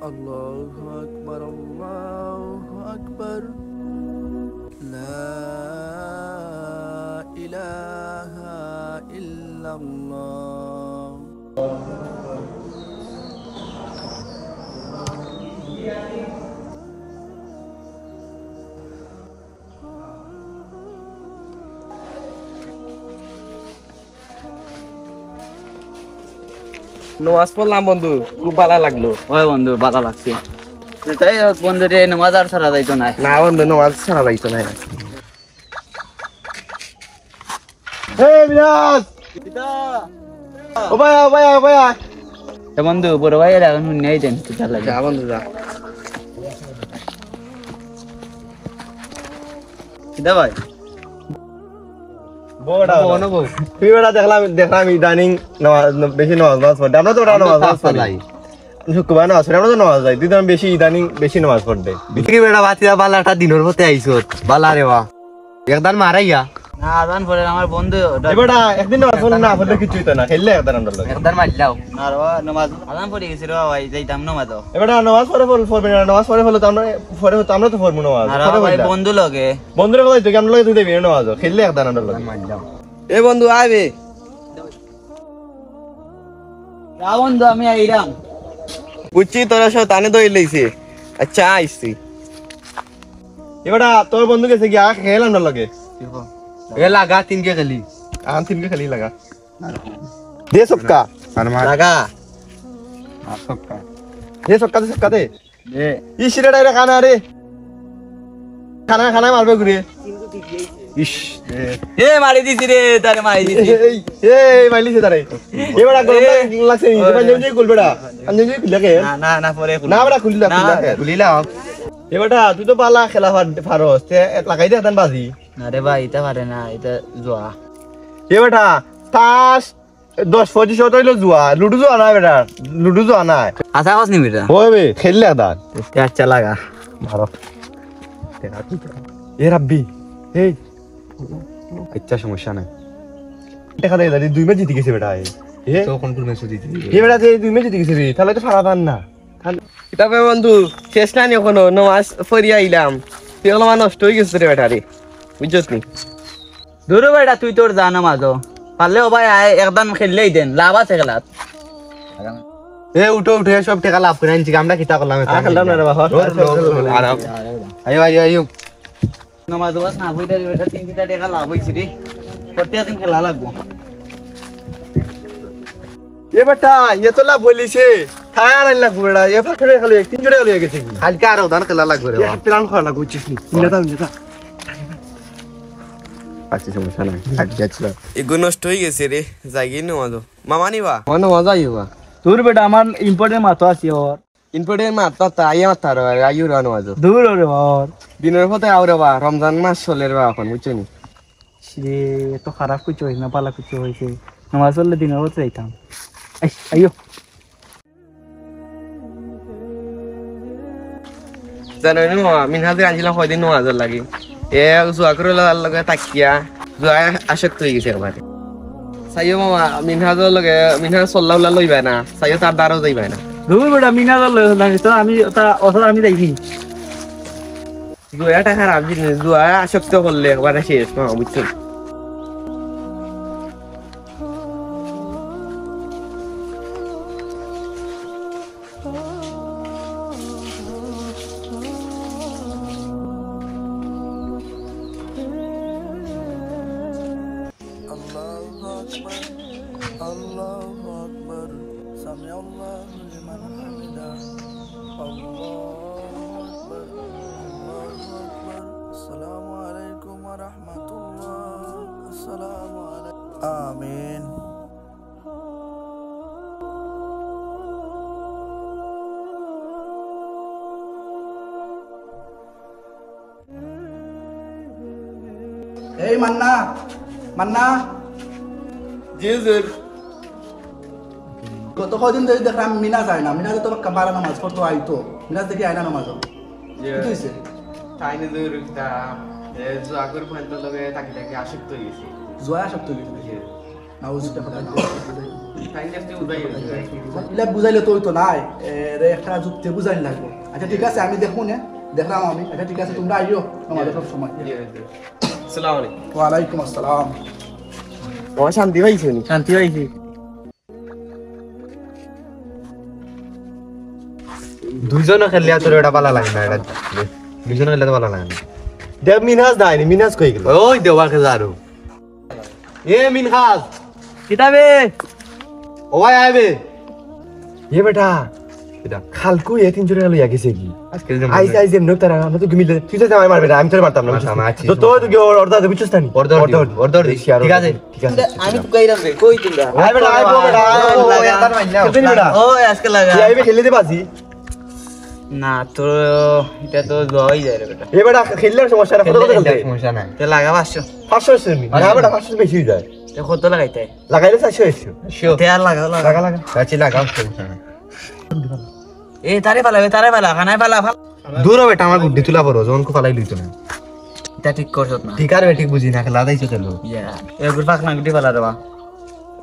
الله أكبر الله أكبر لا إله إلا الله নামাজ পড়লাম বন্ধু, খুব ভালো লাগলো। ওই বন্ধু ভালো লাগছে। তাই বন্ধু রে নামাজ আর ছাড়া যাইতো না। না বন্ধু, নামাজ ছাড়া যাইতো না। বন্ধু বড় ভাই এখন নিয়ে দেন লাগে। যা বন্ধু যা। কিদা ভাই দেখলাম ইদানিং বেশি নামাজ পড়ে। আমরা তো নামাজ পড়ি, শুক্রবার নামাজ পড়ি, আমরা তো নামাজ যাই। তুই তো বেশি ইদানিং বেশি নামাজ পড়তে বেড়া বাতিরা বালাটা দিনের মতে আইসত বালা রে বা একদান মারাইয়া না আদান পরে আমার বন্ধু এবারটা একদিন নামাজ পড়লে না পড়লে কিছুই তো না, খেললে একদান আনন্দ লাগে। একদান মারলাও না রে নামাজ আদান পড়ে গেছে রে ভাই, যাইতাম নামাজ। এবারটা নামাজ পড়বে না, নামাজ পড়ে তো আমরা তো পড়বো নামাজ। ভাই বন্ধু লগে বন্ধুরা কথা তুই কেমন লাগে, তুই দেবি নামাজ খেললে একদান আনন্দ লাগে। এ বন্ধু আইবে যা বন্ধু আমি আইরাম। বুঝছি তোরা সব টানে দই লইছে। আচ্ছা আইছি। এবারটা তোর বন্ধু গেছে কি খেলাম না লাগে এ লাগা তিনকে খেলি তিনকে খেলি লাগা দে সবকা লাগা সবকা দে সবকা দে ই সিরেটা রে খানা রে খানা মারবে ঘুরে ইস এ মারি দিছি রে, তারে মারি দিছি। এই মাইলিছে তারে এবারে গরম লাগছে নি পাঞ্জাবি খুল বেটা পাঞ্জাবি খুলে কে না না পরে না বেটা খুলিলা এবারটা তুই তো পালা খেলা ফারস তে লাগাই দে তান বাজি না রে ভাই এটা পারে না, এটা জোয়া। এবারটা তাস 10-25 হইলো জুয়া, লুডু জুয়া নাই বেটা, লুডু জুয়া নাই। আশা কস নি বেটা হবে খেললে দান আচ্ছা লাগা মারো এ রাব্বি এই আচ্ছা সমস্যা নাই। দেখা দেয় দুই ম্যাচ জিতে গেছে বেটা। এ তো কোন ম্যাচ জিতে এ বেটা যে দুই ম্যাচ জিতে গেছে রে, তাহলে তো ফারা পান না। কিতাবে বন্ধু শেষ না নি এখনো, নামাজ পড়ি আইলাম তুই হলো নষ্ট হয়ে গেছে রে বেটা রে, বুঝছস নি? দূরে বেটা তুই তোর যা নামাজ পারলে ও ভাই একদম খেললেই দেন, লাভ আছে খেলাত। এ উঠো সব টাকা লাভ করে আনছি, আমরা কিতা করলাম খেললাম না রে বাবা। আয়ো আয়ো আয়ো নামাজ বাস না বইটা বেটা 3-4 টাকা লাভ হইছে রে, প্রত্যেকদিন খেলা লাগবো। এ বেটা এ তো লাভ বলিছে খায়া নাই লাগবো বেটা, এ ফাটরে খালি 1-3 জোড়া হয়ে গেছে কি কালকে আর ওদান খেলা লাগবে রে, এক প্ল্যান করা লাগবে বুঝছিস নি? নিতা আচ্ছা সমস্যা নাই আচ্ছা এগো নষ্ট হয়ে গেছে রে, যাইগি নামাজ মামা নিবা মনে মজা আইবা। তোর বেটা আমার ইম্পর্টেন্ট মাতো আছে ওর ইনপোর্টের মাত্রা তাই মাত্রা আইও রে নামাজ দূর রে ওর দিনের পথে আউরে বা রমজান মাস চলে রে এখন বুঝছো নি? রে তো খারাপ কিছু হইছে না, পালা কিছু হইছে, নামাজ পড়লে দিনের পথে যাইতাম। আইও জানো নি মিনহাজের আনছিলাম কয়দিন নামাজের লাগি এ জুয়া করে লগে তাকিয়া জুয়া আসক্ত হয়ে গেছে একবারে। চাইও মামা মিনহাজের লগে মিনহাজ চল্লা লইবা না, চাইও তার দ্বারও যাইবা না। দূর বেটা মিনা দল আমি আমি যাইছি। জুয়াটা খারাপ জিনিস, জুয়া আসক্ত করলে একবারে শেষ মামা বুঝছো? الله أكبر سمع الله لمن حمده الله أكبر الله أكبر السلام عليكم ورحمة الله السلام عليكم آمين এই মান্না মান্না জি হুজুর। গত কদিন ধরে দেখলাম মিনা যায় না, মিনা তো কামারা নামাজ পড়তো আইতো, মিনা দেখি আয়না নামাজ কি হইছে? তাই না হুজুর তা জুয়া করে পয়েন্টের লগে থাকি থাকি আসক্ত হয়ে গেছে। জয়া শক্ত হইছে নাউজ ইলা বুঝাইলে তো হইতো নাই রে একটা যুক্তি বুঝাই লাগবো আচ্ছা ঠিক আছে আমি দেখুন দেখলাম আমি আচ্ছা ঠিক আছে তোমরা আইও আমাদের সব সময় আসসালামু আলাইকুম ওয়ালাইকুম আসসালাম ও শান্তি পাইছো নি শান্তি হয়েছে দুইজনে খেললে তোর এটা ভালো লাগে না এটা দুইজনে খেললে তো ভালো লাগে না দেব মিনহাজ দাইনি মিনহাজ কই গেল ওই দেওয়াকে যারো এ মিনহাজ কিতাবে ও ভাই আইবে এ বেটা এটা খালকু এ 300 টাকা লইয়া গেছে কি আজকে আইস আইস এমন তারা আমরা তো গমিলে তুই তো আমায় মারবে না আমি তোরে মারতাম না তো তো তুই অর্ডার দে বুঝছস না অর্ডার ঠিক আছে ঠিক আছে আমি তো কইরাম রে কই তোমরা আই বেটা আই বেটা খেলতে নি বেটা ও আজকে লাগা তুই আইবে খেলতে পাসি না তো এটা তো জয় যায় রে বেটা এ বেটা খেললে সমস্যা না কত কত খেলতে সমস্যা নাই তে লাগা 500 500 সেমি না বেটা 500 বেশি হয়ে যায় তে কত লাগাইতে লাগাইলে 400 তে আর লাগা লাগা লাগা আচ্ছা লাগাও সমস্যা নাই এ তারে পালা খানায় পালা দূর হবে আমার গুড্ডি তুলা পড়ো যখন কো ফালাই লইতো না এটা ঠিক করছত না ঠিক আর ঠিক বুঝি না খেলা দাইছো চলো ইয়া এ গুড পাক না গুটি পালা দেবা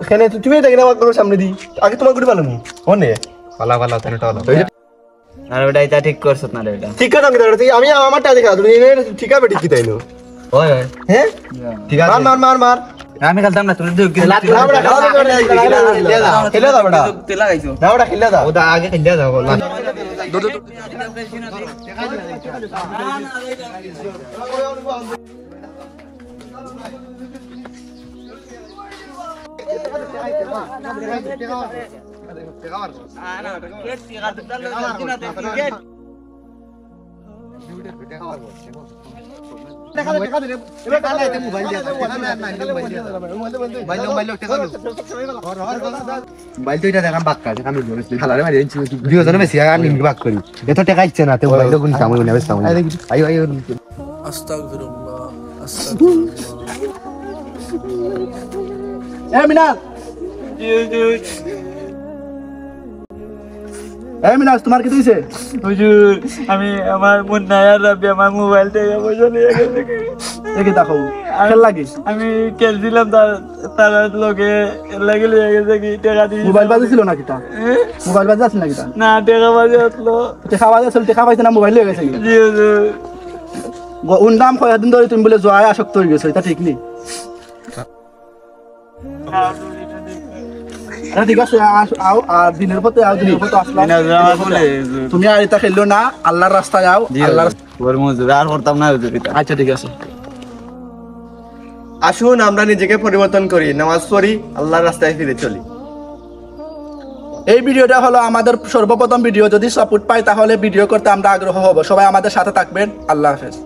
এখানে তুমি দেখি না আমার সামনে দি আগে তোমার গুড়ি পালামু ওনে ফালা ফালা তানে টালা আর ওটা এটা ঠিক করছত না রে এটা ঠিক আছে আমি আমারটা দেখা তুমি ঠিক আছে ঠিক কি তাইনো ওই ওই হ্যাঁ ঠিক মার আছে মার মার মার আমি খেলতাম না তুমি তো খেলে দাও বেটা তে লাগাইছো না বেটা খেলে দাও ওটা আগে খেলিয়া যাও মোবাইল তো এটা দেখাম বাক্কা দেখাম হালারে মারি দুইজনে মেসি আর নিমি বাক করি এত টাকা ইচ্ছে না তে মোবাইল গুণ কাম হইনা বেশ কাম আইও আইও আস্তাগফিরুল্লাহ আস্তাগফিরুল্লাহ মিনাজ মিনাজ তোমার কি দিয়েছে হুজুর আমি আমার মন নাই আর রাব্বি আমার মোবাইল থেকে পয়সা নিয়ে গেছে দেখি দেখো খেল লাগিস আমি খেলছিলাম তার লোকে লাগে লিয়ে গেছে কি টাকা দিয়ে মোবাইল বাজে ছিল নাকি তা মোবাইল বাজে আছে নাকি তা না টাকা বাজে আসলো দেখা বাজে আসলে দেখা পাইছে না মোবাইল হয়ে গেছে জি হুজুর ওর নাম কয়েকদিন ধরে তুমি বলে জয় আসক্ত হয়ে গেছো এটা ঠিক নেই ঠিক আছে আও আর দিনের পথে আসলাম তুমি আর এটা খেললো না আল্লাহর রাস্তায় আও আল্লাহর ওর মজুর আর করতাম না হুজুর এটা আচ্ছা ঠিক আছে আসুন আমরা নিজেকে পরিবর্তন করি নামাজ পড়ি আল্লাহর রাস্তায় ফিরে চলি এই ভিডিওটা হলো আমাদের সর্বপ্রথম ভিডিও যদি সাপোর্ট পাই তাহলে ভিডিও করতে আমরা আগ্রহ হব সবাই আমাদের সাথে থাকবেন আল্লাহ হাফেজ